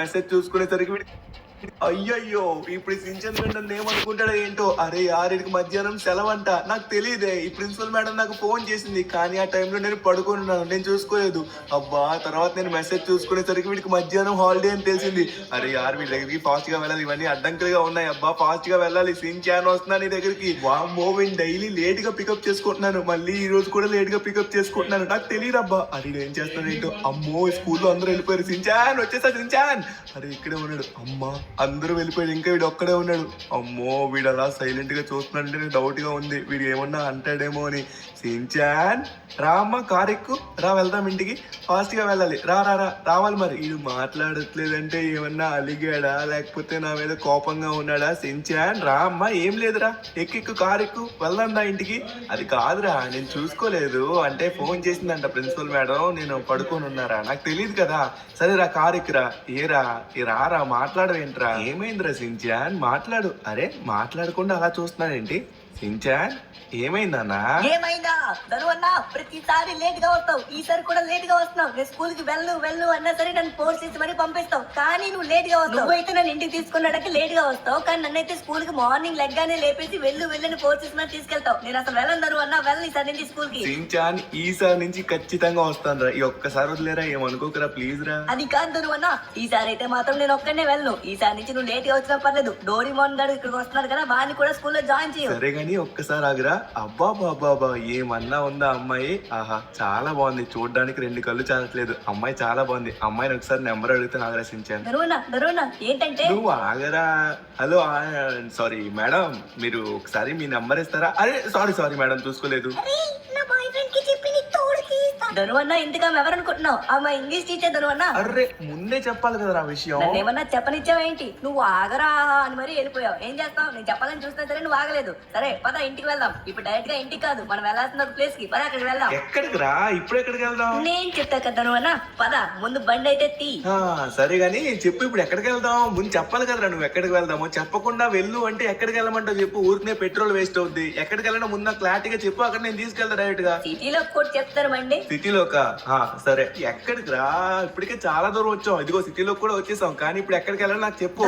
Message చూసుకునేసరికి అయ్యయ్యో! ఇప్పుడు ఈ సించన్ ఫ్రెండ్ నన్ను ఏమనుకుంటాడో ఏంటో. అరే యార్! ఈడికి మధ్యాహ్నం సెలవంట. నాకు తెలీదే. ఈ ప్రిన్సిపల్ మేడం నాకు ఫోన్ చేసింది. కానీ ఆ టైంలో నేను పడుకొనున్నాను. నేను చూసుకోలేదు. అబ్బా! తర్వాత నేను మెసేజ్ చూసుకునేసరికి వీడికి మధ్యాహ్నం హాలిడే అని తెలిసింది. అరే యార్! వీడి దగ్గరికి ఫాస్ట్‌గా వెళ్ళాలి. ఇవన్నీ అడ్డంకులుగా ఉన్నాయి. అబ్బా! ఫాస్ట్‌గా వెళ్ళాలి. సించాన్ వస్తున్నా నీ దగ్గరికి. వామ్మో! వీడిని డైలీ లేట్‌గా పికప్ చేసుకుంటున్నాను. మళ్ళీ ఈ రోజు కూడా లేట్‌గా పికప్ చేసుకుంటున్నాను. నాకు తెలీదబ్బా! అరే ఈడేం చేస్తాడో ఏంటో. అమ్మో! స్కూల్‌లో అందరూ వెళ్ళిపోయారు. సించాన్ వచ్చేసా సించాన్. అరే ఇక్కడే ఉన్నాడు. అమ్మా! అందరూ వెళ్ళిపోయాడు. ఇంకా వీడు ఒక్కడే ఉన్నాడు. అమ్మో! వీడు అలా సైలెంట్ గా చూస్తున్నాడంటే నాకు డౌట్ గా ఉంది. వీడు ఏమన్నా అంటాడేమో అని. సించాన్ రా అమ్మ కార్ ఎక్కు. రా వెళ్దాం ఇంటికి. ఫాస్ట్ గా వెళ్ళాలి. రా రా రా రావాలి మరి. వీడు మాట్లాడట్లేదంటే ఏమన్నా అలిగాడా లేకపోతే నా మీద కోపంగా ఉన్నాడా? సించాన్ రా అమ్మ ఏం లేదురా. ఎక్కెక్కు కార్ ఎక్కు వెళ్దాం దా ఇంటికి. అది కాదురా నేను చూసుకోలేదు. అంటే ఫోన్ చేసిందంట ప్రిన్సిపల్ మేడం. నేను పడుకొని ఉన్నారా నాకు తెలియదు కదా. సరే రా కార్ ఎక్కురా. ఏరా రారా మాట్లాడవేంట్రా? ఏమైందిరా సించాన్ మాట్లాడు. అరే మాట్లాడకుండా అలా చూస్తున్నాడేంటి? సించాన్ ఏమైందన్నా? ఏమైందా ధనువన్నా? ప్రతిసారి లేట్ గా వస్తావు. ఈసారి కూడా లేట్ గా వస్తున్నావు. నేను స్కూల్ కి వెళ్ళు అన్నా సరే నన్ను ఫోర్స్ చేసి మరీ పంపిస్తావు. కానీ నువ్వు లేట్ గా వస్తావు. నువ్వైతే నన్ను ఇంటికి తీసుకున్నాడకి లేట్ గా వస్తావు. కానీ నన్నైతే స్కూల్ కి మార్నింగ్ లెగ్గానే లేపేసి వెళ్ళని ఫోర్స్ చేసి మరి తీసుకెళ్తావు. నేను అసలు వెళ్ళను ధనువన్నా. వెళ్ళను ఈసారి నుంచి స్కూల్ కి. సించాన్ ఈసారి నుంచి ఖచ్చితంగా వస్తాను రా. ఈ ఒక్కసారి వదిలేరా. ఏమనుకోకరా ప్లీజ్ రా. అది కాదు ధనువన్నా. ఈసారి అయితే మాత్రం నేను ఒక్కనే వెళ్ళను. ఈసారి నుంచి నువ్వు లేట్ గా వచ్చినా పర్లేదు. డోరీమోన్ గారు ఇక్కడికి వస్తున్నాడు కదా, వాడిని కూడా స్కూల్లో జాయిన్ చేయు. సరే గానీ ఒక్కసారి ఆగురా. అబ్బా బాబా ఏమన్నా ఉందా అమ్మాయి? ఆహా చాలా బాగుంది. చూడడానికి 2 కళ్ళు చాలట్లేదు. అమ్మాయి చాలా బాగుంది. అమ్మాయిని ఒకసారి నెంబర్ అడిగితే నాకు రసించాను. ధనువన్నా ఏంటంటే నువ్వు ఆగరా. హలో సారీ మేడం, మీరు ఒకసారి మీ నెంబర్ ఇస్తారా? అరే సారీ మేడం చూసుకోలేదు. ధనువన్నా ఇంతగా ఎవరనుకుంటున్నావు? మా ఇంగ్లీష్ టీచర్ ధనువన్నా. అర్రే ముందే చెప్పాలి కదా ఆ విషయం. నన్ను ఏమన్నా చెప్పనిచ్చావేంటి? నువ్వు ఆగరా అని మరీ వెళ్ళిపోయావు. ఏం చేస్తావు? నేను చెప్పాలని చూస్తున్నా సరే నువ్వు ఆగలేదు. సరే పద ఇంటికి వెళ్దాం. ఇప్పుడు డైరెక్ట్ గా ఇంటికి కాదు, మనం వెళ్ళాల్సిన ఒక ప్లేస్ కి. పద అక్కడికి వెళ్దాం. ఎక్కడికి రా? ఇప్పుడు ఎక్కడికి వెళ్దాం? నేను చెప్తా కదా ధనువన్నా. పద ముందు బండి అయితే తీ. సరే గాని చెప్పు ఇప్పుడు ఎక్కడికి వెళ్దాం? ముందు చెప్పాలి కదరా నువ్వు ఎక్కడికి వెళ్దామో. చెప్పకుండా వెళ్ళు అంటే ఎక్కడికి వెళ్ళమంటావు చెప్పు. ఊరినే పెట్రోల్ వేస్ట్ అవుద్ది. ఎక్కడికి వెళ్ళడం ముందు క్లారిటీగా చెప్పు. అక్కడ నేను తీసుకెళ్తా డైరెక్ట్ గా. సిటీలో కూడా చెప్తారు మండి. సిటీలోక సరే ఎక్కడికి రా? ఇప్పటికే చాలా దూరం వచ్చాం. ఇదిగో సిటీలో కూడా వచ్చేసాం. కానీ ఇప్పుడు ఎక్కడికి వెళ్ళాలి నాకు చెప్పు.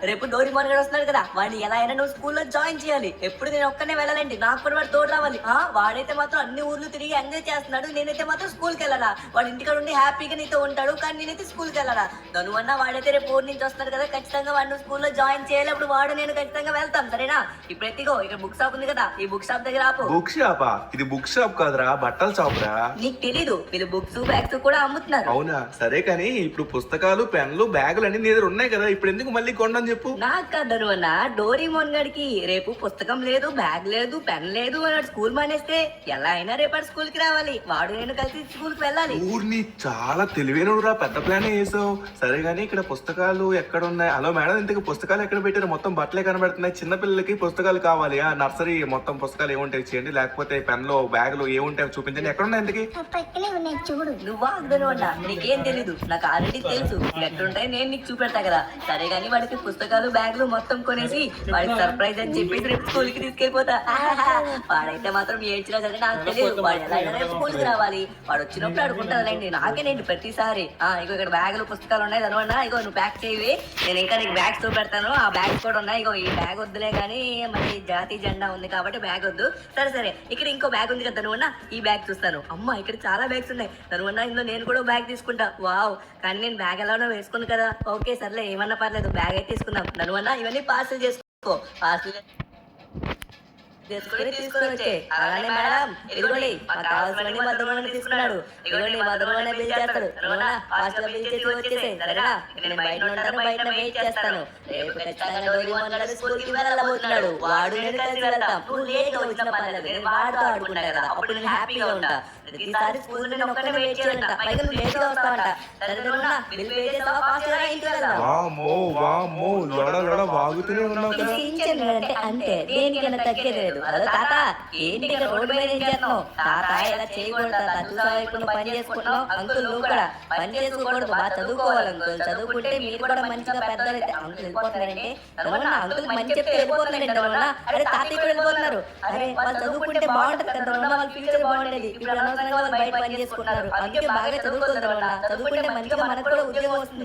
రేపు డోరీమోన్ గారు వస్తున్నాడు కదా, వాడిని ఎలా అయినా నువ్వు స్కూల్లో జాయిన్ చేయాలి. ఎప్పుడు నేను ఒక్కనే వెళ్ళాలండి, నాకు కూడా వాడు తోడు రావాలి. వాడైతే మాత్రం అన్ని ఊర్లు తిరిగి ఎంజాయ్ చేస్తున్నాడు. నేనైతే మాత్రం స్కూల్ కి వెళ్ళాలా? వాడు ఇంటికాడ ఉండి హ్యాపీగా నీతో ఉంటాడు. కానీ నేనైతే స్కూల్ కి వెళ్ళాలా? ధనువన్నా వాడైతే రేపు ఊరి నుంచి వస్తున్నాడు కదా, ఖచ్చితంగా వాడిని స్కూల్లో జాయిన్ చేయాలి. అప్పుడు వాడు నేను ఖచ్చితంగా వెళ్తాం. సరేనా? ఇప్పుడు ఎత్తిగో ఇక్కడ బుక్ షాప్ ఉంది కదా, ఈ బుక్ షాప్ దగ్గర ఆపు. బుక్ షాపా? ఇది బుక్ షాప్ కాదురా, బట్టల షాప్ రా. నీకు తెలీదు? వీళ్ళు బుక్స్ బ్యాగ్స్ కూడా అమ్ముతున్నారు. అవునా? సరే కానీ ఇప్పుడు పుస్తకాలు పెన్లు బ్యాగులు అన్ని నీ దగ్గర ఉన్నాయి కదా, ఇప్పుడు ఎందుకు మళ్ళీ కొండని చెప్పు. నాకు కాదు అన్న, డోరీమోన్ గడికి రేపు పుస్తకం లేదు, బ్యాగ్ లేదు, పెన్ లేదు అని స్కూల్ మానేస్తే ఎలా అయినా రేపటి స్కూల్ కి రావాలి. వాడు నేను కలిసి స్కూల్ కి వెళ్ళాలి. ఊరిని చాలా తెలివైనరా, పెద్ద ప్లానే వేసావు. సరే గానీ ఇక్కడ పుస్తకాలు ఎక్కడ ఉన్నాయి? హలో మేడం, ఇంతకు పుస్తకాలు ఎక్కడ పెట్టారు? మొత్తం బట్టలే కనబడుతున్నాయి. చిన్న పిల్లలకి పుస్తకాలు కావాలి. నర్సరీ మొత్తం పుస్తకాలు ఏముంటాయి చేయండి, లేకపోతే పెన్లు బ్యాగులు ఏముంటాయి చూపించండి. ఎక్కడ ఉన్నాయి ఇంతకి? చూడు నువ్వు అన్నా, నీకేం తెలీదు, నాకు ఆల్రెడీ తెలుసు ఎట్లుంటాయి. నేను నీకు చూపెడతా కదా. సరే గానీ వాడికి పుస్తకాలు బ్యాగులు మొత్తం కొనేసి వాడికి సర్ప్రైజ్ అని చెప్పేసి రేపు స్కూల్ కి తీసుకెళ్ళిపోతా. వాడైతే మాత్రం ఏడ్చినా సరే నాకు తెలియదు. వాడు ఎలా అయినా రేపు స్కూల్ కి రావాలి. వాడు వచ్చినప్పుడు అడుగుంటానులేండి. నాకేనండి ప్రతిసారి. ఇగో ఇక్కడ బ్యాగులు పుస్తకాలు ఉన్నాయి ధనువన్నా. ఇగో నువ్వు ప్యాక్ చేయవి, నేను ఇంకా నీకు బ్యాగ్స్ చూపెడతాను. ఆ బ్యాగ్స్ కూడా ఉన్నాయి. ఇగో ఈ బ్యాగ్ వద్దులే కానీ మరి జాతీయ జెండా ఉంది కాబట్టి బ్యాగ్ వద్దు. సరే ఇక్కడ ఇంకో బ్యాగ్ ఉంది కదా ధనువన్నా, ఈ బ్యాగ్ చూస్తాను. అమ్మ ఇక్కడ చాలా బ్యాగ్స్ ఉన్నాయి ధనువన్నా. ఇందులో నేను కూడా బ్యాగ్ తీసుకుంటా. వావ్, కానీ నేను బ్యాగ్ ఎలానో వేసుకున్నాను కదా. ఓకే సర్లే ఏమన్నా పర్లేదు, బ్యాగ్ అయితే తీసుకుందాం. ధనువన్నా ఇవన్నీ పార్సల్ చేసుకో. పార్సల్ తీసుకొని వచ్చే. అలానే మేడం ఇదిగోండి మాకు కావాల్సినవన్నీ మా ధనువన్న తీసుకున్నాడు. ఇదిగోండి మా ధనువన్న బిల్ చేస్తాడు. ధనువన్నా ఫాస్ట్ గా బిల్ చేసి వచ్చేసే. సరేనా? నేను బయట ఉంటాను, బయట వెయిట్ చేస్తాను. రేపు ఖచ్చితంగా డోరీమోన్ గారు స్కూల్ కి వెళ్ళబోతున్నాడు. వాడు నేను కలిసి వెళ్తాం. నువ్వు లేట్ గా వచ్చిన పర్లేదు, నేను వాడుతూ ఆడుకుంటా కదా, అప్పుడు నేను హ్యాపీగా ఉంటా. ప్రతిసారి స్కూల్ నేను ఒక్కనే వెయిట్ చేయాలంట, పైగా నువ్వు లేట్ గా వస్తావంట. సరే ధనువన్నా బిల్ పే చేస్తావా? ఫాస్ట్ గా ఇంటికి వెళ్దాం. వామ్మో వాగుతూనే ఉన్నావు కదా. అంటే అంతే, దేనికైనా తగ్గేది లేదు. లేదు. అదే తాత ఏంటి ఇక్కడ రోడ్డు మీద ఏం చేస్తున్నావు? తాత ఇలా చేయకూడదు తాత. చూసావా ఇప్పుడు నువ్వు పని చేసుకుంటున్నావు? అంకుల్ నువ్వు కూడా పని చేసుకోకూడదు, బాగా చదువుకోవాలి అంకుల్. చదువుకుంటే మీరు కూడా మంచిగా పెద్దలు అయితే. అంకుల్ వెళ్ళిపోతున్నారంటే అంకుల్ మంచి చెప్తే వెళ్ళిపోతున్నారండి. అరే తాత ఇప్పుడు వెళ్ళిపోతున్నారు. అరే వాళ్ళు చదువుకుంటే బాగుంటది కదా, వాళ్ళ ఫ్యూచర్ బాగుండేది. ఇప్పుడు అనవసరంగా వాళ్ళు బయట పని చేసుకుంటున్నారు. అందుకే బాగా చదువుకోవాలి. చదువుకుంటే మంచిగా మనకు కూడా ఉద్యోగం వస్తుంది.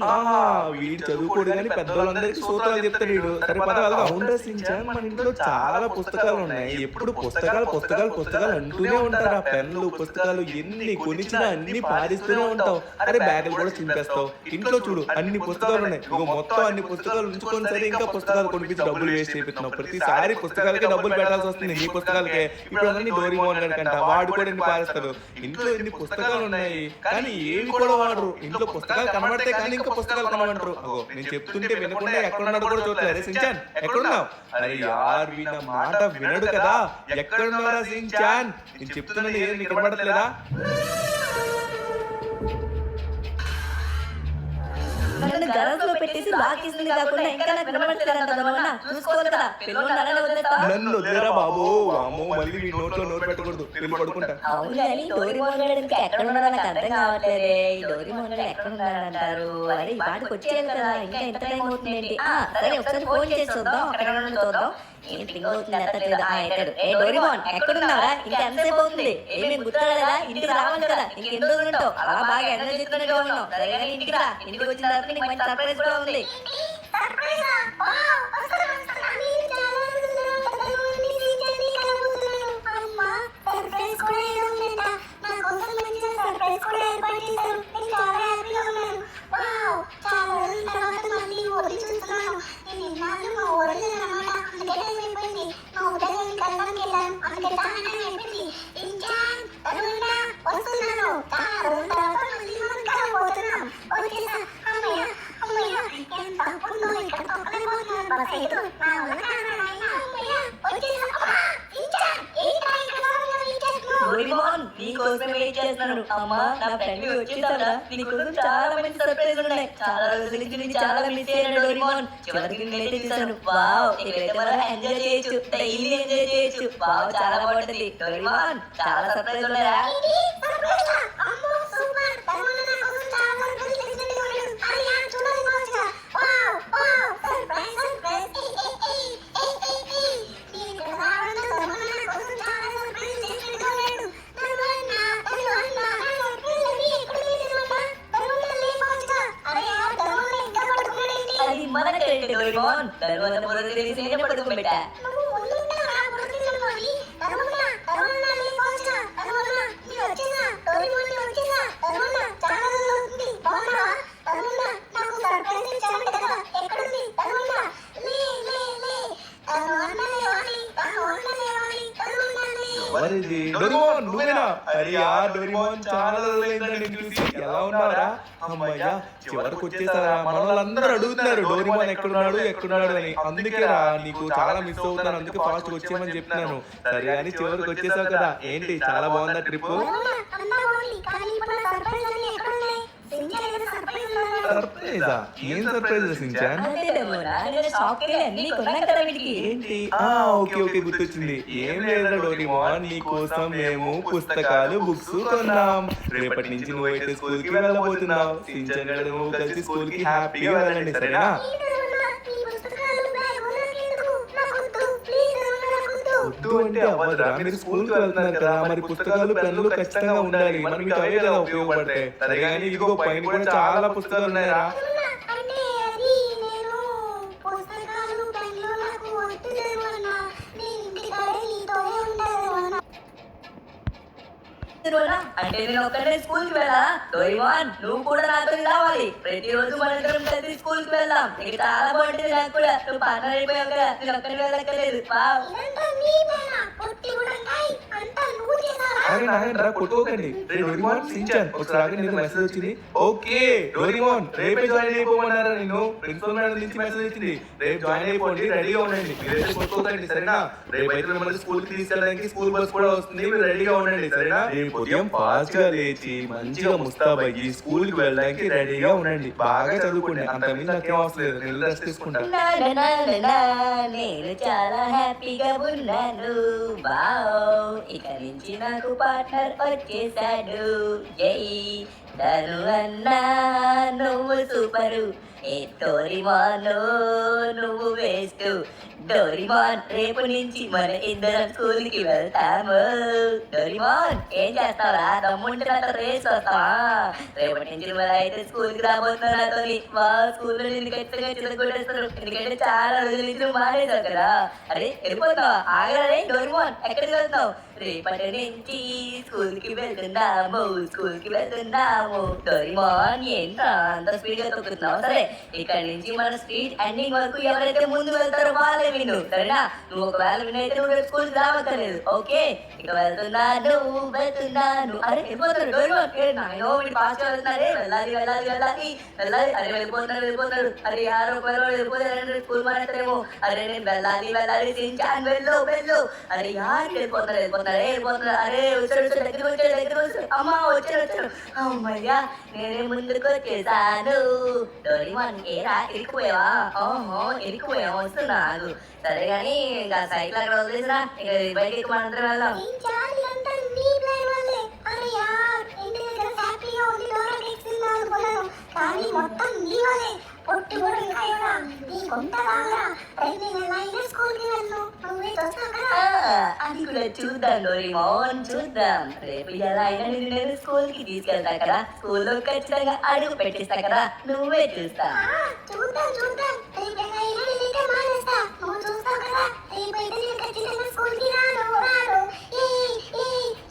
వీడు చదువుకోడు కానీ పెద్దవాళ్ళందరికీ సూత్రాలు చెప్తాడు వీడు. సరే పద వెళ్దాం. అవును సించాన్, మన ఇంట్లో చాలా పుస్తకాలు ఉన్నాయి. ఎప్పుడు పుస్తకాలు పుస్తకాలు పుస్తకాలు అంటూనే ఉంటారు. ఆ పెన్నులు పుస్తకాలు ఎన్ని కొనిచ్చినా అన్ని పారిస్తూనే ఉంటావు. అరే బ్యాగులు కూడా చింపేస్తావు. ఇంట్లో చూడు అన్ని పుస్తకాలు ఉన్నాయి. ఇగో మొత్తం అన్ని పుస్తకాలు ఉంచుకొని సరే ఇంకా పుస్తకాలు కొనిపించి డబ్బులు వేస్ట్ చేపిస్తున్నావు. ప్రతిసారి పుస్తకాలకే డబ్బులు పెట్టాల్సి వస్తుంది. నీ పుస్తకాలకే ఇప్పుడు అన్ని డోరీమోన్ కంట వాడు కూడా ఎన్ని పారేస్తాడు. ఇంట్లో ఎన్ని పుస్తకాలు ఉన్నాయి కానీ ఏవి కూడా వాడరు. ఇంట్లో పుస్తకాలు కనబడతాయి కానీ ఇంకా పుస్తకాలు కనబడరు. అగో నేను చెప్తుంటే వినకుండా ఎక్కడున్నాడు కూడా చూడలేదు. అరే సించాన్ ఎక్కడున్నావు? అరే యార్ వీళ్ళ మాట వినడు కదా. ఎక్కడున్నారా సించాన్? నేను చెప్తున్నాను ఏది నీకు కనబడట్లేదా? నన్ను గరస్లో పెట్టేసి లాకేసింది కాకుండా ఇంకా నాకు వినబడలేదంట. చూసుకోవాలి కదా, పిల్లలు అలానే వదిలేస్తా. నన్ను వదిలేరా బాబు. అమ్మో మళ్ళీ మీ నోట్లో నోరు పెట్టకూడదు. వెళ్ళి పడుకుంటా. అవును కానీ డోరీమోన్ గారు ఇంకా ఎక్కడ ఉన్నాడో నాకు అర్థం కావట్లేదే. ఈ డోరీమోన్ గారు ఎక్కడ ఉన్నాడంటారు? అరే ఈ పాటికి వచ్చేయాలి కదా, ఇంకా ఎంత టైం అవుతుంది ఏంటి? సరే ఒకసారి ఫోన్ చేసి చూద్దాం, అక్కడ ఉన్నాడో చూద్దాం. ఏం థింగ్ అవుతుంది ఎత్తట్లేదు. ఏ డోరీమోన్ ఎక్కడున్నారా? ఇంకా ఎంతసేపు అవుతుంది? ఏమేమి గుర్తురాలేదా? ఇంటికి రావాలి కదా, ఇంకెన్ని రోజులు ఉంటావు? అలా బాగా ఎంజాయ్ చేస్తున్నట్టు ఉన్నావు. సరే కానీ ఇంటికి రా. ఇంటికి వచ్చిన తర్వాత నీకు మంచి సర్ప్రైజ్ కూడా ఉంది. డోరీమోన్ నీకోసం వెయిట్ చేస్తున్నాను. అమ్మా నా ఫ్రెండ్ వచ్చేసారా? నీకోసం చాలా మంచి సర్ప్రైజ్ ఉన్నాయి. చాలా రోజుల నుంచి చాలా మిస్ అయ్యాను డోరీమోన్. చివరికి నేనైతే చూసాను. వావ్ ఇక్కడైతే మనం ఎంజాయ్ చేయొచ్చు, డైలీ ఎంజాయ్ చేయొచ్చు. వావ్ చాలా బాగుంటుంది డోరీమోన్. చాలా సర్ప్రైజ్ ఉన్నాయా? అది మన క్రెడిట్ డోరీమోన్. ధర్మన్న బుర్ర తెలిసి నేను పడుకోబెట్టా. డోరీమోన్ నువ్వేనా? అరే యార్ డోరీమోన్ చాలా రోజులైందని నేను చూసి. ఎలా ఉన్నారా? అమ్మయ్యా చివరికి వచ్చేసారా. మన వాళ్ళందరూ అడుగుతున్నారు డోరీమోన్ ఎక్కడున్నాడు ఎక్కడున్నాడు అని. అందుకే రా నీకు చాలా మిస్ అవుతాను, అందుకే ఫాస్ట్ వచ్చేయమని చెప్తున్నాను. సరే అని చివరికి వచ్చేసావు కదా. ఏంటి చాలా బాగుందా ట్రిప్? సర్ప్రైజా? ఏం సర్ప్రైజ్ సించాన్? ఏంటి? ఓకే ఓకే గుర్తొచ్చింది. ఏం లేదా డోరీమోన్, నీ కోసం మేము పుస్తకాలు బుక్స్ కొన్నాం. రేపటి నుంచి నువ్వైతే స్కూల్ కి వెళ్ళబోతున్నావు. సించాన్ గారు నువ్వు కలిసి స్కూల్ కి హ్యాపీగా వెళ్ళండి సరేనా? వద్దు అంటే అవ్వదురా. మీరు స్కూల్ కి వెళ్తున్నారు కదా, మరి పుస్తకాలు పెన్నులు ఖచ్చితంగా ఉండాలి. మనం మీకు అవే కదా ఉపయోగపడతాయి. సరే కానీ ఇదిగో పైన కూడా చాలా పుస్తకాలు ఉన్నాయరా. అంటే నేను ఒక్కడే స్కూల్ కి వెళ్ళా? డోరీమోన్ నువ్వు కూడా నాతో రావాలి. ప్రతిరోజు మన ఇద్దరం కలిసి స్కూల్ కి వెళ్దాం. నీకు చాలా బాగుంటుంది. నాకు కూడా నువ్వు పార్ట్నర్ అయిపోయావు కదా, నేను ఒక్కడే వెళ్ళక్కర్లేదు. ఆగండి ఆగండి రా కొట్టుకోకండి. రే డోరేమోన్ సించాన్ ఒకసారి ఆగండి, ఏదో మెసేజ్ వచ్చింది. ఓకే డోరేమోన్ రేపే జాయిన్ అయిపోమన్నారా నిన్ను? ప్రిన్సిపల్ మేడం నుంచి మెసేజ్ వచ్చింది. రేపు జాయిన్ అయిపోండి, రెడీగా ఉండండి. మీరైతే కొట్టుకోకండి సరేనా? రేపు అయితే మిమ్మల్ని స్కూల్ కి తీసుకెళ్ళడానికి స్కూల్ బస్ కూడా వస్తుంది, మీరు రెడీగా ఉండండి సరేనా? రేపు ఉదయం ఫాస్ట్ గా లేచి మంచిగా ముస్తాబయ్యి స్కూల్ కి వెళ్ళడానికి రెడీగా ఉండండి. బాగా చదువుకోండి, అంతకుమించి నాకేం అవసరం లేదు, నేను రెస్ట్ తీసుకుంటా. నేను చాలా హ్యాపీగా ఉన్నాను. వావ్, ఇక నుంచి నాకు పార్ట్నర్ వచ్చేసాడు. జై ధను అన్నా నువ్వు సూపరు, ఏ డోరేమోన్ నువ్వు వేస్ట్. డోరేమోన్ రేపు నుంచి మన ఇద్దరం స్కూల్ కి వెళ్తాము. డోరేమోన్ ఏం చేస్తావా? దమ్ముంటే నాతో రేస్ వస్తావా? రేపటి నుంచి మరి అయితే స్కూల్ కి రాబోతున్నా నాతో. మా స్కూల్లో నిన్ను ఖచ్చితంగా చిన్నగొట్టేస్తారు, ఎందుకంటే చాలా రోజుల నుంచి నువ్వు మానేశావు కదా. అరే వెళ్ళిపోతావా? ఆగరే డోరేమోన్, ఎక్కడికి వెళ్తావు? రేపటి నుంచి స్కూల్ కి వెళ్తున్నాము, స్కూల్ కి వెళ్తున్నాము. డోరేమోన్ ఏంట్రా అంత స్పీడ్ గా తొక్కుతున్నావు? సరే ఇక్కడ నుంచి మన స్ట్రీట్ ఎండింగ్ వరకు ఎవరైతే ముందు వెళ్తారో వాళ్ళే విను సరేనా? నువ్వు ఒకవేళ వినైతే నువ్వు రేపు స్కూల్ రావక్కర్లేదు. ఓకే ఇక వెళ్తున్నాను వెళ్తున్నాను. అరే వెళ్ళిపోతాడు డోరేమోన్, నాయనో వీడు ఫాస్ట్ గా వెళ్తున్నారే, వెళ్ళాలి వెళ్ళాలి వెళ్ళాలి వెళ్ళాలి. అరే వెళ్ళిపోతున్నాడు వెళ్ళిపోతున్నాడు. అరే యారో పైన వెళ్ళిపోతాడు, స్కూల్ మానేస్తారేమో. అరే నేను వెళ్ళాలి వెళ్ళాలి సించాన్ వెళ్ళు వెళ్ళు. అరే యారు వెళ్ళిపోతాడు వెళ్ళిపోతాడు వెళ్ళిపోతున్నాడు. అరే వచ్చాడు వచ్చాడు దగ్గర వచ్చాడు దగ్గర వచ్చాడు. అమ్మా వచ్చాడు వచ్చాడు. అమ్మయ్యా నేనే ముందుకు వచ్చేసాను. డోరేమోన్ ఏరా ఇరికిపోయావా? ఓహో ఇరికిపోయావా, వస్తున్నాను. సరే గాని ఇంకా సైకిల్ అక్కడ వదిలేసిరా, ఇక బయట ఎక్కువ అందరం వెళ్దాం. కానీ మొత్తం నీ వలే పొట్టి కూడా ఇంకా ఎవరా నీ కొంత రాగా రేపు నేను ఎలా అయినా స్కూల్కి వెళ్ళు, నువ్వే చూస్తావు కదా. అది కూడా చూద్దాం డోరేమోన్ చూద్దాం. రేపు ఎలా అయినా నేను స్కూల్ కి తీసుకెళ్తా కదా, స్కూల్లో ఖచ్చితంగా అడుగు పెట్టిస్తా కదా, నువ్వే చూస్తా. చూద్దాం చూద్దాం, రేపు ఎలా అయినా నేనైతే మానేస్తా, నువ్వు చూస్తావు కదా. రేపు అయితే నేను ఖచ్చితంగా స్కూల్కి రాను రాను.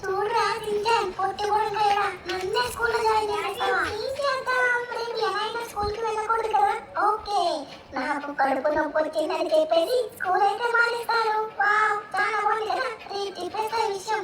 చూడరా సించాన్ పొట్టి కూడా ఇంకా ఎవరా నన్నే స్కూల్లో జాయిన్ చేస్తావా? రేపు ఎలా అయినా స్కూల్కి వెళ్ళకూడదు కదా. ఓకే నాకు కడుపు నొప్పి వచ్చిందని చెప్పేసి స్కూల్ అయితే మానేస్తారు. వావ్ చాలా బాగుంది కదా. రేపు చెప్పేస్తా ఈ విషయం.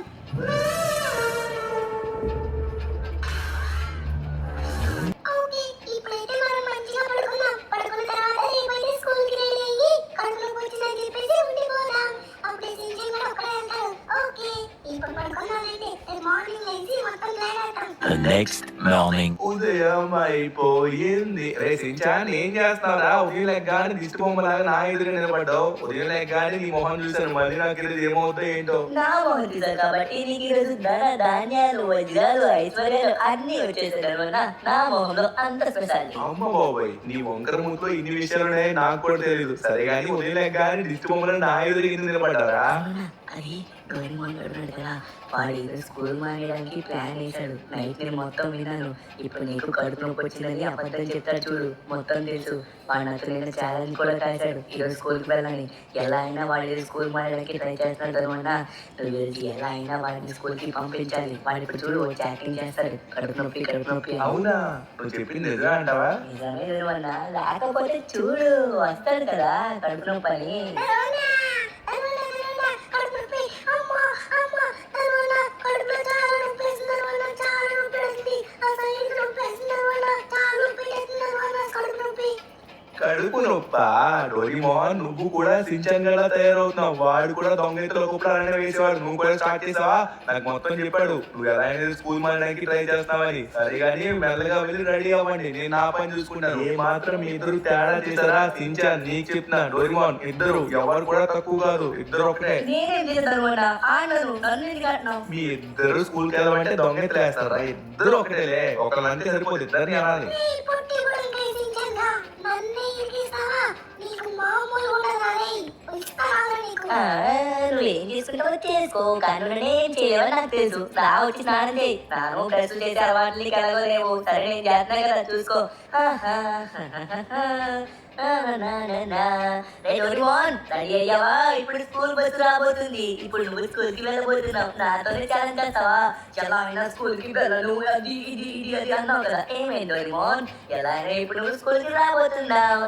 ఓకే ఇప్పుడైతే మనం మంచిగా పడుకుందాం. పడుకున్న తర్వాత రేపైతే స్కూల్కి రెడీ అయ్యి కడుపు నొప్పి వచ్చిందని చెప్పేసి ఉండిపోదాం. అప్పుడే సించాన్ కూడా ఒక్కడే వెళ్తాడు. ఓకే ఇప్పుడు పడుకున్నానైతే రేపు మార్నింగ్ లేచి మొత్తం ప్లాన్ వేస్తాం. The next morning. ఉదయం అయిపోయింది. రే సించాన్ ఏం చేస్తావురా? ఉదయం లెగ్గాని దిష్టి బొమ్మలాగా నా ఎదురు నిలబడ్డావు. ఉదయం లెగ్గాని నీ మొహం చూసాను, మళ్ళీ నాకు ఇది ఏమవుతాయి ఏంటో. నా మొహం చూసావు కాబట్టి నీకు ఈరోజు ధన ధాన్యాలు వజ్రాలు ఐశ్వర్యాలు అన్ని వచ్చేసాయి. నా మొహంలో అంత స్పెషాలిటీ. అమ్మ బాబాయ్ నీ వంకర ముక్కులో ఇన్ని విషయాలు ఉన్నాయి నాకు కూడా తెలియదు. సరే కానీ ఉదయం లెగ్గాని దిష్టి బొమ్మలను నా ఎదురు కింద నిలబడ్డారా? అది డోరేమోన్ అడుగున్నాడు కదా, వాడు ఈరోజు స్కూల్ మానేయడానికి ప్లాన్ వేశాడు. నైట్ నేను మొత్తం విన్నాను. ఇప్పుడు నీకు కడుపు నొప్పి వచ్చిందని అబద్ధం చెప్తాడు చూడు, మొత్తం తెలుసు. వాడు నాకు నేను ఛాలెంజ్ కూడా రాశాడు ఈరోజు స్కూల్కి వెళ్ళాలని. ఎలా అయినా వాడు స్కూల్ మానేయడానికి ట్రై చేస్తాడు అనమాట. నువ్వు ఎలా అయినా వాడిని స్కూల్కి పంపించాలి. వాడు ఇప్పుడు చూడు చాటింగ్ చేస్తాడు, కడుపు నొప్పి కడుపు నొప్పి. అవునా? నువ్వు చెప్పింది నిజమే అంటావా? నిజమే ఏమన్నా, లేకపోతే చూడు వస్తాడు కదా కడుపు నొప్పి అని. కడుపు నొప్ప? డోరేమోన్ నువ్వు కూడా సించాన్ గలా తయారవుతున్నావు. వాడు కూడా దొంగతలో కుప్పలనే వేసేవాడు, నువ్వు కూడా స్టార్ట్ చేసావా? నాకు మొత్తం చెప్పాడు నువ్వు ఎలా అయినా స్కూల్ మానడానికి ట్రై చేస్తావని. సరే కానీ మెల్లగా వెళ్ళి రెడీ అవ్వండి, నేను నా పని చూసుకుంటాను. ఏ మాత్రం మీ ఇద్దరు తేడా చేశారా? సించాన్ నీకు చెప్తున్నా, డోరేమోన్ ఇద్దరు ఎవరు కూడా తక్కువ కాదు, ఇద్దరు ఒకటే. మీ ఇద్దరు స్కూల్ కి వెళ్ళమంటే దొంగతలు వేస్తారా? ఇద్దరు ఒకటేలే, ఒకళ్ళంటే సరిపోదు, ఇద్దరిని అనాలి. నువ్వేం చేసుకుంటావో చేసుకో, కానీ నేనేం చేయలేవని నాకు తెలుసు. రా వచ్చి స్నానం చేయి. స్నానం డ్రెస్సులు చేసే అలవాట్లు కలగలేవు. సరే నేను చేస్తున్నా కదా చూసుకో. రెడీ అయ్యావా? ఇప్పుడు స్కూల్ బస్సు రాబోతుంది. ఇప్పుడు నువ్వు స్కూల్ కి వెళ్ళబోతున్నావు. నాతోనే ఛాలెంజ్ చేస్తావా? ఎలా అయినా స్కూల్ కి వెళ్ళను, అది ఇది ఇది అది అన్నావు కదా. ఏమైంది డోరేమోన్? ఎలా అయినా ఇప్పుడు నువ్వు స్కూల్ కి రాబోతున్నావు.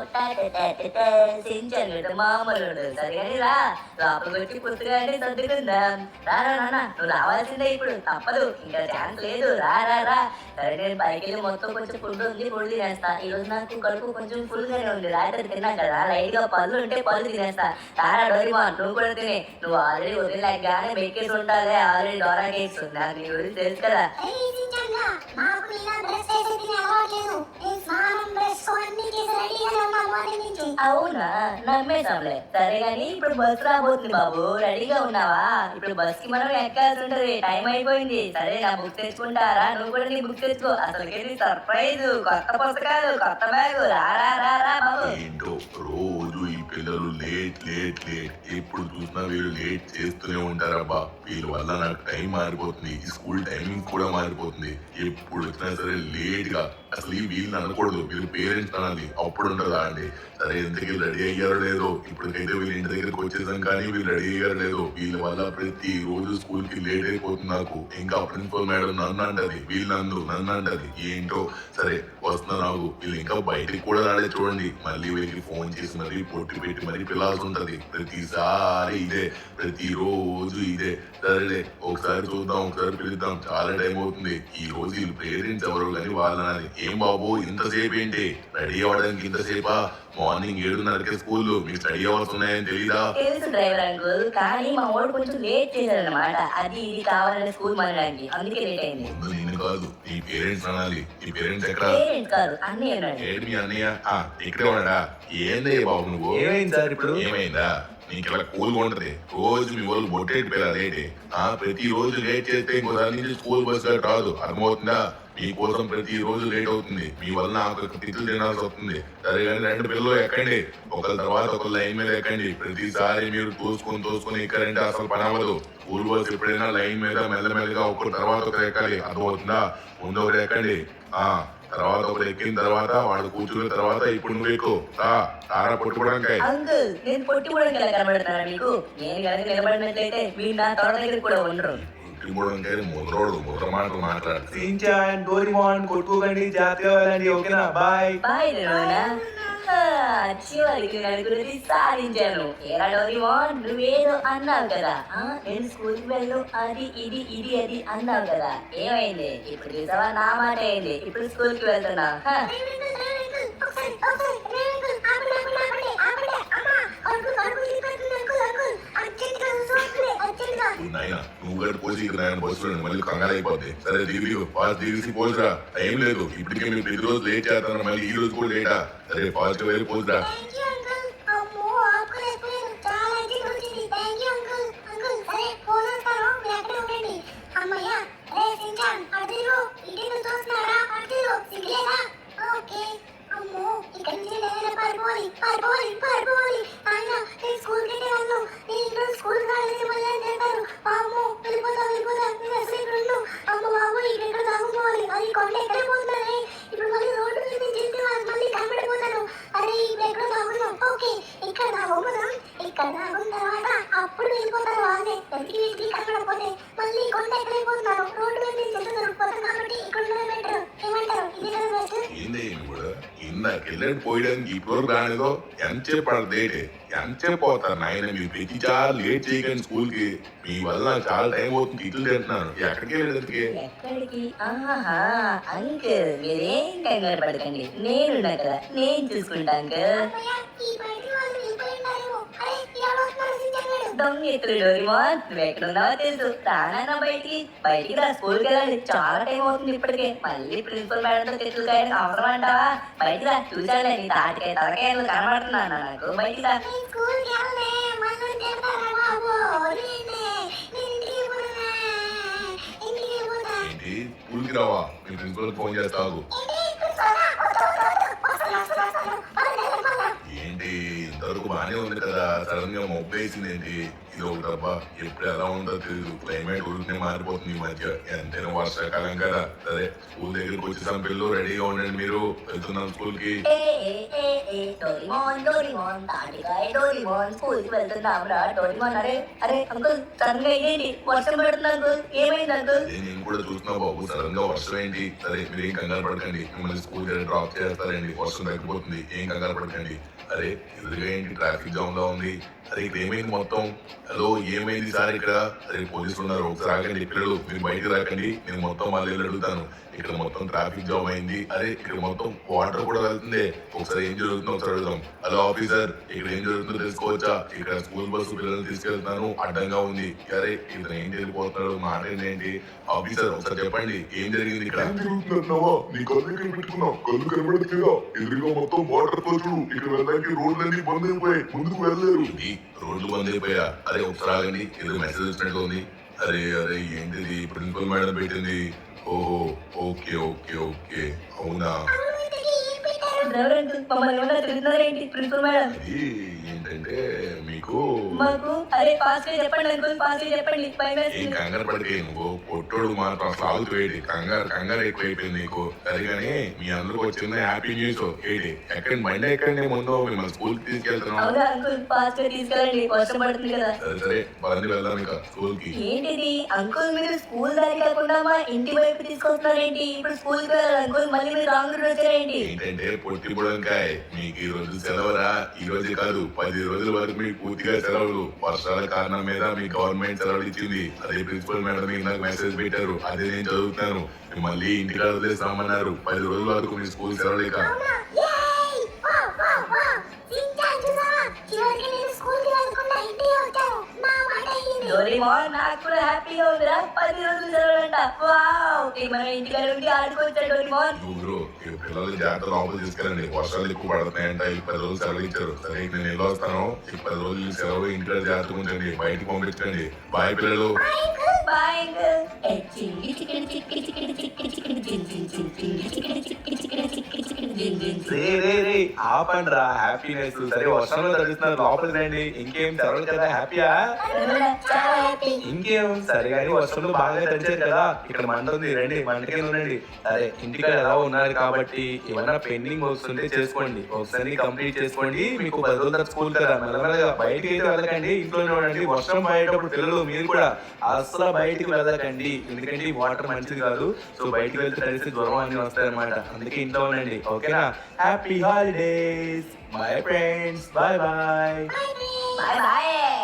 సించాన్ మామూలు ఉండదు. సరే కానీ రా లోపలికి వచ్చి పుస్తకాన్ని సర్దుకుందా. సించాన్. రా నాన్న, నువ్వు రావాల్సిందే ఇప్పుడు, తప్పదు, ఇంకా ఛాన్స్ లేదు. రా రా రా. సరే నేను బయటికి వెళ్ళి మొత్తం కొంచెం ఫుడ్ ఉంది, ఫుడ్ తినేస్తా. ఈ రోజు నాకు కడుపు కొంచెం ఫుల్ గానే ఉంది, రాత్రి తిన్నా కదా, లైట్ గా పళ్ళు ఉంటే పళ్ళు తినేస్తా. తారా డోరీమాన్, నువ్వు కూడా తినే. నువ్వు ఆల్రెడీ వదిలేగానే బెక్కేసి ఉంటావే ఆల్రెడీ డోరా కేక్స్. నాకు నీ గురించి తెలుసు కదా. ఏయ్ సించాన్గా, మాకు ఇలా బ్రష్ చేసి తినే అలవాటు లేదు. ఈ స్నానం బ్రష్ అన్ని చేసి రెడీగానే ఉన్నాం మార్నింగ్ నుంచి. అవునా, నమ్మేశాంలే. సరే గాని ఇప్పుడు బస్ రాబోతుంది బాబు, రెడీగా ఉన్నావా? ఇప్పుడు బస్ కి మనం ఎక్కాల్సి ఉంటది, టైం అయిపోయింది. సరే నా బుక్ తెచ్చుకుంటారా? నువ్వు కూడా నీ బుక్ తెచ్చుకో. అసలుకి సర్ప్రైజ్, కొత్త పుస్తకాలు, కొత్త బ్యాగు. రా రా రా రా బాబు. ఏంటో రోజు ఈ పిల్లలు లేట్ లేట్ లేట్, ఎప్పుడు చూసినా వీళ్ళు లేట్ చేస్తూనే ఉంటారబ్బా. వీళ్ళ వల్ల నాకు టైం మారిపోతుంది, ఈ స్కూల్ టైమింగ్ కూడా మారిపోతుంది. ఎప్పుడు వచ్చినా సరే లేట్ గా. అసలు ఈ వీళ్ళని అనకూడదు, వీళ్ళు పేరెంట్స్ అనాలి, అప్పుడు ఉండదా అండి. సరే ఇంతకీ రెడీ అయ్యారో లేదో, ఇప్పటికైతే వీళ్ళ ఇంటి దగ్గరికి వచ్చేసాం, కానీ వీళ్ళు రెడీ అయ్యారో లేదో. వీళ్ళ వల్ల ప్రతి రోజు స్కూల్ కి లేట్ అయిపోతుంది నాకు. ఇంకా ప్రిన్సిపల్ మేడం నన్ను అంటది, వీళ్ళు నన్ను అంటది. ఏంటో సరే వస్తున్నా నాకు. వీళ్ళు ఇంకా బయటికి కూడా రాలే చూడండి. మళ్ళీ వీళ్ళకి ఫోన్ చేసి మరీ పొట్టి పెట్టి మరీ పిల్లాల్సి ఉంటది. ప్రతిసారి ఇదే, ప్రతిరోజు ఇదే. సరేలే ఒకసారి చూద్దాం, ఒకసారి పిలుద్దాం, చాలా టైం అవుతుంది. ఈ రోజు వీళ్ళు పేరెంట్స్ ఎవరు కానీ వాళ్ళని. ఏం బాబు ఇంతసేపు ఏంటి రెడీ అవ్వడానికి? ఇంతసేపా? మార్నింగ్ 7:30కే స్కూల్, మీకు స్టడీ అవర్స్ ఉన్నాయని తెలీదా? తెలుసు డ్రైవర్ అంకుల్, కానీ మా వాడు కొంచెం లేట్ చేశాడనమాట. అది ఇది కావాలని స్కూల్ మనడానికి, అందుకే లేట్ అయింది. ముందు నిన్ను కాదు, నీ పేరెంట్స్ అనాలి. నీ పేరెంట్స్ ఎక్కడ? పేరెంట్ కాదు, అన్నీ అన్నాడు. ఏంటి మీ అన్నయ్య? ఇక్కడే ఉన్నాడా? ఏందే బాబు నువ్వు? ఏమైంది సార్ ఇప్పుడు? ఏమైందా? నీకు ఇలా కూల్గా ఉంటది. రోజు మీ వాళ్ళు బొట్టేటి పిల్ల లేటే. ప్రతి రోజు లేట్ చేస్తే ఇంకోసారి నుంచి స్కూల్ బస్ రాదు, అర్థమవుతుందా? మీకోసం ప్రతి రోజు లేట్ అవుతుంది, మీ వల్ల నాకు తిట్లు తినాల్సి వస్తుంది. సరే కానీ 2 పిల్లలు ఎక్కండి, ఒకరి తర్వాత ఒక లైన్ మీద ఎక్కండి. ప్రతిసారి మీరు తోసుకొని ఎక్కారంటే అసలు పని అవ్వదు. స్కూల్ బస్ ఎప్పుడైనా లైన్ మీద మెల్లమెల్లగా ఒకరి తర్వాత ఒకరు ఎక్కాలి, అర్థమవుతుందా? ముందు ఒకరు ఎక్కండి, తర్వాత ఒకరు ఎక్కిన తర్వాత వాడు కూర్చున్న తర్వాత ఇప్పుడు నువ్వు ఎక్కువ తారా పట్టుకోవడానికి. అంకుల్, నేను పొట్టి కూడా కనబడుతున్నా మీకు? నేను కనుక నిలబడినట్లయితే మీరు నా తోట దగ్గర కూడా ఉండరు. పట్టుకోవడానికి ముద్ర మాటలు మాట్లాడు. సించాన్, డోరీమాన్ కొట్టుకోకండి, జాగ్రత్తగా వెళ్ళండి, ఓకేనా? బాయ్. బాయ్ రోనా. చివరికి నలుగురిని సాధించాను. ఏరా డోరీమాన్, నువ్వేదో అన్నావు కదా, నేను స్కూల్కి వెళ్ళు, అది ఇది ఇది అది అన్నావు కదా, ఏమైంది? ఇప్పుడు చూసావా, నా మాట అయింది. ఇప్పుడు స్కూల్కి వెళ్తున్నా. నువ్వు గడి పోసి బస్సు మళ్ళీ కంగారు అయిపోద్ది. సరే దిగు, ఫాస్ట్ దిగిసి పోసురా, టైం లేదు. ఇప్పటికే మీరు ప్రతి రోజు లేట్ చేస్తాను, మళ్ళీ ఈ రోజు కూడా లేటా? సరే ఫాస్ట్ వెళ్ళి పోసురా. అప్పుడు వెళ్ళిపోతారు వాళ్ళే. కనబడపోతే మళ్ళీ కొండ ఎక్కడైపోతున్నారు, రోడ్డు మీద నుంచి వెళ్తున్నారు కాబట్టి ఇక్కడ బెటర్. ఏమంటారు? ఇది కదా బెస్ట్. ఏంది కూడా ఇందాకెళ్ళాడు పోయడానికి ఇప్పుడు రానిదో ఎంతసేపు పడదేటే, ఎంతసేపు పోతారు నాయన. మీరు ప్రతి చాలా లేట్ చేయకండి స్కూల్ కి, మీ వల్ల నాకు చాలా టైం అవుతుంది. ఇట్లు తింటున్నాను. ఎక్కడికి వెళ్ళేదానికి? ఎక్కడికి? ఆహా అంకుల్, మీరేం కంగారు పడకండి, నేను కదా, నేను చూసుకుంటా అంకుల్. దొంగ ఎత్తులు డోరీమాన్, నువ్వు ఎక్కడున్నావో తెలుసు. రానా బయటికి రా, స్కూల్కి వెళ్ళాలి, చాలా టైం అవుతుంది ఇప్పటికే. మళ్ళీ ప్రిన్సిపల్ మేడంతో తిట్లు కాయడానికి అవసరం అంటావా? బయటికి రా, చూసాలే నీ తాటికాయ తలకాయలు కనబడుతున్నా నాకు. బయటికి రా. ఏంటి స్కూల్కి రావా? మీ ప్రిన్సిపల్ ఫోన్ చేస్తావు. ఏంటి ఇంతవరకు బాగానే ఉంది కదా, సడన్ గా మొబ్బేసింది ఏంటి? ఇది ఒకటబ్బా, ఎప్పుడు ఎలా ఉంటుందో తెలియదు. క్లైమేట్ ఊరికే మారిపోతుంది ఈ మధ్య, ఎంతైనా వర్షాకాలం కదా. సరే స్కూల్ దగ్గరికి వచ్చేసాం, పిల్లలు రెడీగా ఉండండి, మీరు వెళ్తున్నాం స్కూల్ కి. డోరీమోన్ డోరీమోన్ తాటికాయ డోరీమోన్ స్కూల్ కి వెళ్తున్నాంరా డోరీమోన్. అరే అరే అంకుల్ సడన్ గా ఏంటి వర్షం పడుతుంది అంకుల్, ఏమైంది అంకుల్? అదే నేను కూడా చూస్తున్నా బాబు, సడన్ గా వర్షం ఏంటి? సరే మీరు ఏం కంగారు పడకండి, మిమ్మల్ని స్కూల్ డ్రాప్ చేస్తారండి, వర్షం తగ్గిపోతుంది, ఏం కంగారు పడకండి. అరే ఎదురుగా ఏంటి ట్రాఫిక్ జామ్ లా ఉంది? అరే ఇక్కడ ఏమైంది మొత్తం? హలో ఏమైంది సార్ ఇక్కడ? అరే పోలీసులు ఉన్నారు, ఒకసారి ఆగండి పిల్లలు, మీరు బయటకు రాకండి, నేను మొత్తం మళ్ళీ అడుగుతాను. ఇక్కడ మొత్తం ట్రాఫిక్ జామ్ అయింది. అరే ఇక్కడ మొత్తం వాటర్ కూడా వెళ్తుంది, ఒకసారి ఏం జరుగుతుందో ఒకసారి అడుగుదాం. హలో ఆఫీసర్, ఇక్కడ ఏం జరుగుతుందో తెలుసుకోవచ్చా? ఇక్కడ స్కూల్ బస్సు పిల్లల్ని తీసుకెళ్తాను, అడ్డంగా ఉంది. అరే ఇతను ఏం వెళ్ళిపోతున్నాడు, మాట ఏంటి? ఆఫీసర్ ఒకసారి చెప్పండి ఏం జరిగింది ఇక్కడ? జరుగుతున్నావా? నీ కళ్ళు ఇక్కడ పెట్టుకున్నావు, కళ్ళు కనబడట్లేదా? ఎదురుగా మొత్తం వాటర్ తో చూడు, ఇక్కడ వెళ్ళడానికి రోడ్లన్నీ బంద్ అయిపోయాయి, ముందుకు వెళ్ళలేరు. ఇది రోడ్లు బంద్ అయిపోయా? అరే ఒకసారి ఆగండి, ఏదో మెసేజ్ వచ్చినట్టు ఉంది. అరే అరే ఏంటిది ప్రిన్సిపల్ మేడం పెట్టింది? ఓహో ఓకే ఓకే ఓకే అవునా? డ్రైవర్ అంకుల్ మమ్మల్ని ఏమన్నా తిరుగుతున్నారేంటి ప్రిన్సిపల్ మేడం? అది ఏంటంటే మీకు మాకు అరే ఫాస్ట్ గా చెప్పండి అంకుల్, ఫాస్ట్ గా చెప్పండి, భయం ఏం వేస్తుంది. కంగారు పడితే నువ్వు పొట్టోడు మాత్రం అసలు ఆగుతువేటి, కంగారు ఎక్కువైపోయింది నీకు. సరే కానీ మీ అందరికి వచ్చింది హ్యాపీ న్యూస్ ఏంటి? ఎక్కడ బండి ఎక్కండి ముందు, మిమ్మల్ని స్కూల్ తీసుకెళ్తున్నాం. అవునా అంకుల్, ఫాస్ట్ గా తీసుకెళ్ళండి, వర్షం పడుతుంది కదా. సరే సరే పదండి వెళ్దాం ఇక స్కూల్ కి. ఏంటిది అంకుల్, మీరు స్కూల్ దారి కాకుండా మా ఇంటి వైపు తీసుకొస్తున్నారేంటి? ఇప్పుడు స్కూల్ కి వెళ్ళాలి అంకుల్, మళ్ళీ మీరు రాంగ్ రూట్ వచ్చారేంటి? ఏంటంటే పొట్టి బుడంకాయ్, మీకు ఈ రోజు సెలవురా? ఈ రోజు కాదు 10 రోజుల వరకు మీకు పూర్తిగా సెలవులు. వర్షాల కారణం మీద మీ గవర్నమెంట్ సెలవులు ఇచ్చింది. అదే ప్రిన్సిపల్ మేడం మీకు నాకు మెసేజ్ పెట్టారు, అదే నేను చదువుతాను. మళ్ళీ ఇంటికి వదిలేస్తామన్నారు. 10 రోజుల వరకు మీ స్కూల్ సెలవులు ఇక. Yay! Wow, wow, wow! Shinchan చూసావా? చివరికి నేను స్కూల్కి వెళ్ళకుండా ఇంటికి వచ్చాను. నా మాట అయ్యింది. డోరేమోన్ నాకు కూడా హ్యాపీగా ఉందిరా, 10 రోజులు సెలవులంట. వావ్, మనం ఇంటికాడ ఉండి ఆడుకోవచ్చా డోరేమోన్? నువ్వు ఈ పిల్లలు జాగ్రత్త లోపల తీసుకెళ్ళండి, వర్షాలు ఎక్కువ పడుతున్నాయంట. ఈ 10 రోజులు సెలవు ఇచ్చారు. సరే నేను వెళ్ళి వస్తాను. ఈ 10 రోజులు సెలవు ఇంటికాడ జాగ్రత్తగా ఉంచండి, బయటకు పంపించండి. బాయ్ పిల్లలు. Bye uncle. ఏ చిక్కిడి చిక్కిడి చిక్కిడి చిక్కిడి చిక్కిడి చిక్కిడి జిన్ జిన్ జిన్ జిన్ చిక్కిడి చిక్కిడి చిక్కిడి చిక్కిడి చిక్కిడి జిన్ జిన్ జిన్. రే ఆపండి రా హ్యాపీనెస్. సరే వర్షంలో తడుస్తున్నారు, లోపలికి రండి. ఇంకేం సెలవులు కదా, హ్యాపీయా? చాలా హ్యాపీ. ఇంకేం సరే కానీ వర్షంలో బాగా తడిచారు కదా, ఇక్కడ మంట ఉంది, రండి మంటకి ఉండండి. సరే ఇంటికాడ ఎలా ఉన్నారు కాబట్టి ఏమన్నా పెండింగ్ వస్తుంటే చేసుకోండి, ఒకసారి కంప్లీట్ చేసుకోండి. మీకు 10 రోజుల తర్వాత స్కూల్ కదా, మెల్లమెల్లగా బయటికి అయితే వెళ్ళకండి, ఇంట్లోనే ఉండండి. వర్షం పడేటప్పుడు పిల్లలు మీరు కూడా అసలు బయటికి వెళ్ళకండి, ఎందుకంటే ఈ వాటర్ మంచిది కాదు. సో బయటికి వెళ్తే తడిసి జ్వరం అన్ని వస్తాయి అనమాట, అందుకే ఇంట్లో ఉండండి. ఓకేనా? Happy holidays, bye friends, bye bye. Bye bye.